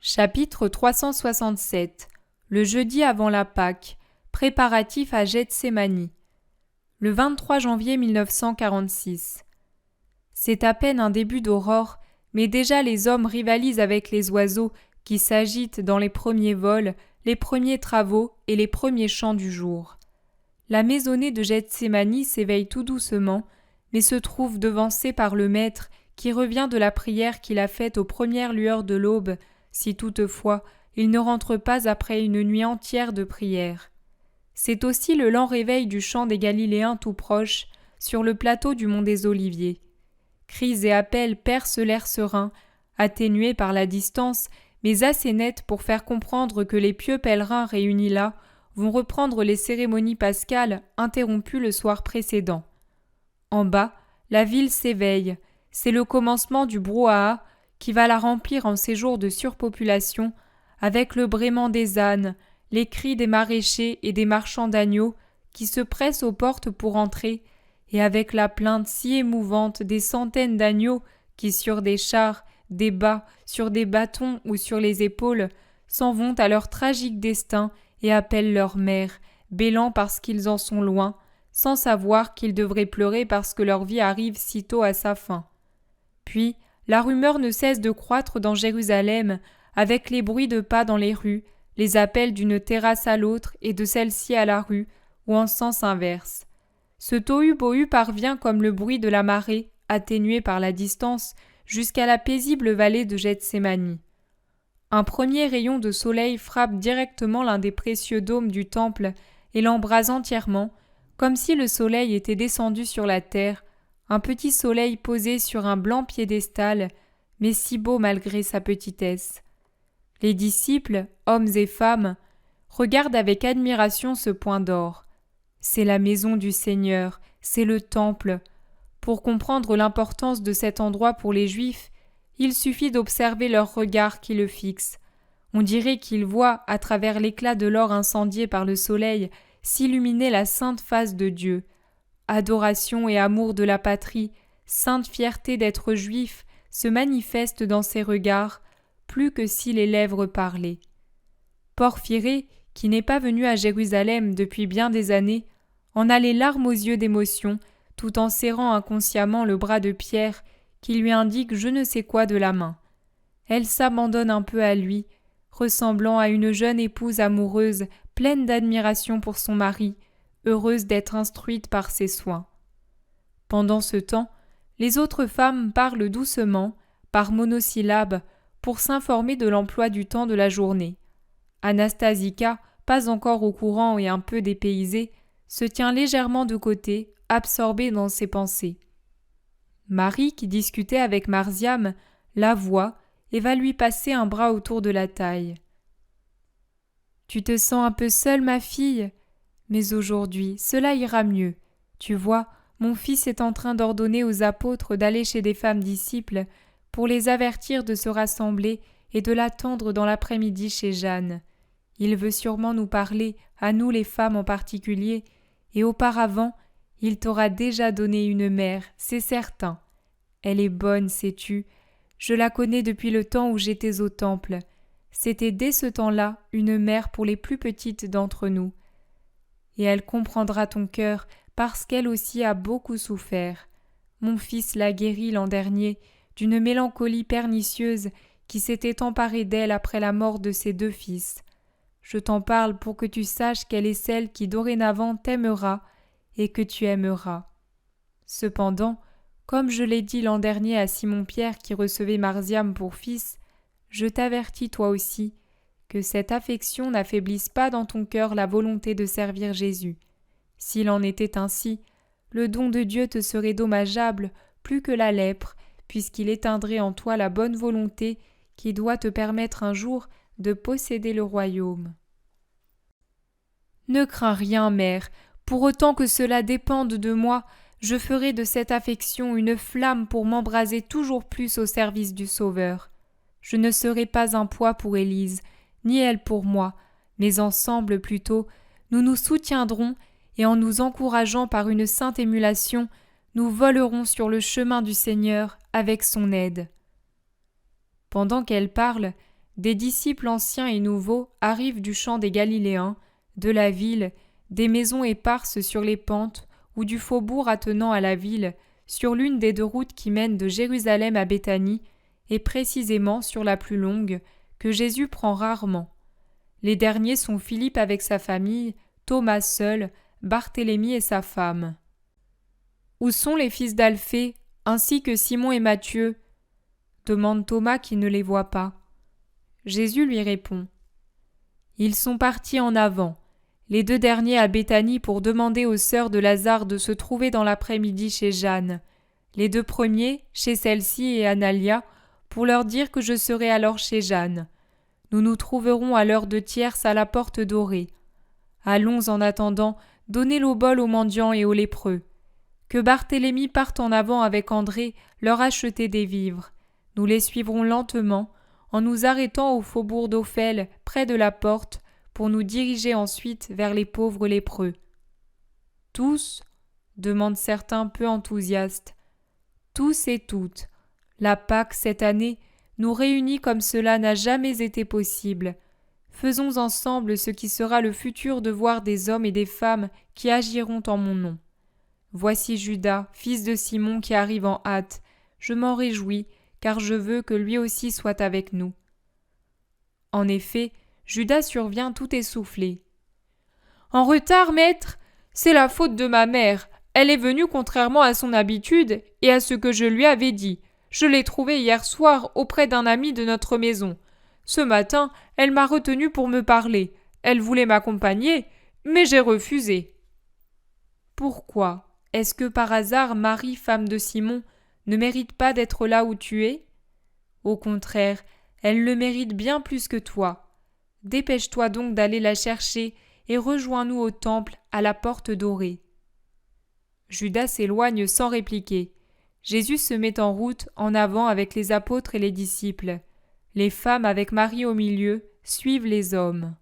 Chapitre 367. Le jeudi avant la Pâque. Préparatifs à Gethsémani. Le 23 janvier 1946. C'est à peine un début d'aurore, mais déjà les hommes rivalisent avec les oiseaux qui s'agitent dans les premiers vols, les premiers travaux et les premiers chants du jour. La maisonnée de Gethsémani s'éveille tout doucement, mais se trouve devancée par le maître qui revient de la prière qu'il a faite aux premières lueurs de l'aube, si toutefois il ne rentre pas après une nuit entière de prière. C'est aussi le lent réveil du chant des Galiléens tout proche, sur le plateau du mont des Oliviers. Cris et appels percent l'air serein, atténués par la distance, mais assez nets pour faire comprendre que les pieux pèlerins réunis là vont reprendre les cérémonies pascales interrompues le soir précédent. En bas, la ville s'éveille, c'est le commencement du brouhaha qui va la remplir en ces jours de surpopulation, avec le braiement des ânes, les cris des maraîchers et des marchands d'agneaux qui se pressent aux portes pour entrer, et avec la plainte si émouvante des centaines d'agneaux qui sur des chars, des bâts, sur des bâtons ou sur les épaules, s'en vont à leur tragique destin et appellent leur mère, bêlant parce qu'ils en sont loin, sans savoir qu'ils devraient pleurer parce que leur vie arrive sitôt à sa fin. Puis, la rumeur ne cesse de croître dans Jérusalem, avec les bruits de pas dans les rues, les appels d'une terrasse à l'autre et de celle-ci à la rue, ou en sens inverse. Ce tohu-bohu parvient comme le bruit de la marée, atténué par la distance, jusqu'à la paisible vallée de Gethsémani. Un premier rayon de soleil frappe directement l'un des précieux dômes du temple et l'embrase entièrement, comme si le soleil était descendu sur la terre, un petit soleil posé sur un blanc piédestal, mais si beau malgré sa petitesse. Les disciples, hommes et femmes, regardent avec admiration ce point d'or. C'est la maison du Seigneur, c'est le temple. Pour comprendre l'importance de cet endroit pour les Juifs, il suffit d'observer leur regard qui le fixe. On dirait qu'ils voient, à travers l'éclat de l'or incendié par le soleil, s'illuminer la sainte face de Dieu. Adoration et amour de la patrie, sainte fierté d'être juif, se manifestent dans ces regards, plus que si les lèvres parlaient. Porphyrée, qui n'est pas venu à Jérusalem depuis bien des années, en a les larmes aux yeux d'émotion, tout en serrant inconsciemment le bras de Pierre, qui lui indique je ne sais quoi de la main. Elle s'abandonne un peu à lui, ressemblant à une jeune épouse amoureuse, pleine d'admiration pour son mari, heureuse d'être instruite par ses soins. Pendant ce temps, les autres femmes parlent doucement, par monosyllabes, pour s'informer de l'emploi du temps de la journée. Anastasica, pas encore au courant et un peu dépaysée, se tient légèrement de côté, absorbée dans ses pensées. Marie, qui discutait avec Marziam, la voit et va lui passer un bras autour de la taille. « Tu te sens un peu seule, ma fille ? Mais aujourd'hui, cela ira mieux. Tu vois, mon fils est en train d'ordonner aux apôtres d'aller chez des femmes disciples pour les avertir de se rassembler et de l'attendre dans l'après-midi chez Jeanne. Il veut sûrement nous parler, à nous les femmes en particulier, et auparavant, il t'aura déjà donné une mère, c'est certain. Elle est bonne, sais-tu. Je la connais depuis le temps où j'étais au temple. C'était dès ce temps-là une mère pour les plus petites d'entre nous. Et elle comprendra ton cœur parce qu'elle aussi a beaucoup souffert. Mon fils l'a guérie l'an dernier d'une mélancolie pernicieuse qui s'était emparée d'elle après la mort de ses 2 fils. Je t'en parle pour que tu saches qu'elle est celle qui dorénavant t'aimera et que tu aimeras. Cependant, comme je l'ai dit l'an dernier à Simon-Pierre qui recevait Marziam pour fils, je t'avertis toi aussi que cette affection n'affaiblisse pas dans ton cœur la volonté de servir Jésus. S'il en était ainsi, le don de Dieu te serait dommageable plus que la lèpre, puisqu'il éteindrait en toi la bonne volonté qui doit te permettre un jour de posséder le royaume. Ne crains rien, mère, pour autant que cela dépende de moi, je ferai de cette affection une flamme pour m'embraser toujours plus au service du Sauveur. Je ne serai pas un poids pour Élise, ni elle pour moi, mais ensemble plutôt, nous nous soutiendrons et en nous encourageant par une sainte émulation, nous volerons sur le chemin du Seigneur avec son aide. Pendant qu'elle parle, des disciples anciens et nouveaux arrivent du champ des Galiléens, de la ville, des maisons éparses sur les pentes ou du faubourg attenant à la ville, sur l'une des deux routes qui mènent de Jérusalem à Béthanie, et précisément sur la plus longue, que Jésus prend rarement. Les derniers sont Philippe avec sa famille, Thomas seul, Barthélemy et sa femme. Où sont les fils d'Alphée, ainsi que Simon et Matthieu ? Demande Thomas qui ne les voit pas. Jésus lui répond. Ils sont partis en avant, les deux derniers à Béthanie pour demander aux sœurs de Lazare de se trouver dans l'après-midi chez Jeanne, les deux premiers chez celle-ci et Analia pour leur dire que je serai alors chez Jeanne. Nous nous trouverons à l'heure de tierce à la porte dorée. Allons en attendant, donner l'obole aux mendiants et aux lépreux. Que Barthélemy parte en avant avec André leur acheter des vivres. Nous les suivrons lentement, en nous arrêtant au faubourg d'Ophel, près de la porte, pour nous diriger ensuite vers les pauvres lépreux. Tous ? Demandent certains peu enthousiastes. Tous et toutes. La Pâque, cette année, nous réunit comme cela n'a jamais été possible. Faisons ensemble ce qui sera le futur devoir des hommes et des femmes qui agiront en mon nom. Voici Judas, fils de Simon, qui arrive en hâte. Je m'en réjouis, car je veux que lui aussi soit avec nous. En effet, Judas survient tout essoufflé. « En retard, maître ? C'est la faute de ma mère. Elle est venue contrairement à son habitude et à ce que je lui avais dit. Je l'ai trouvée hier soir auprès d'un ami de notre maison. Ce matin, elle m'a retenu pour me parler. Elle voulait m'accompagner, mais j'ai refusé. » Pourquoi ? Est-ce que par hasard Marie, femme de Simon, ne mérite pas d'être là où tu es ? Au contraire, elle le mérite bien plus que toi. Dépêche-toi donc d'aller la chercher et rejoins-nous au temple à la porte dorée. Judas s'éloigne sans répliquer. Jésus se met en route en avant avec les apôtres et les disciples. Les femmes avec Marie au milieu suivent les hommes.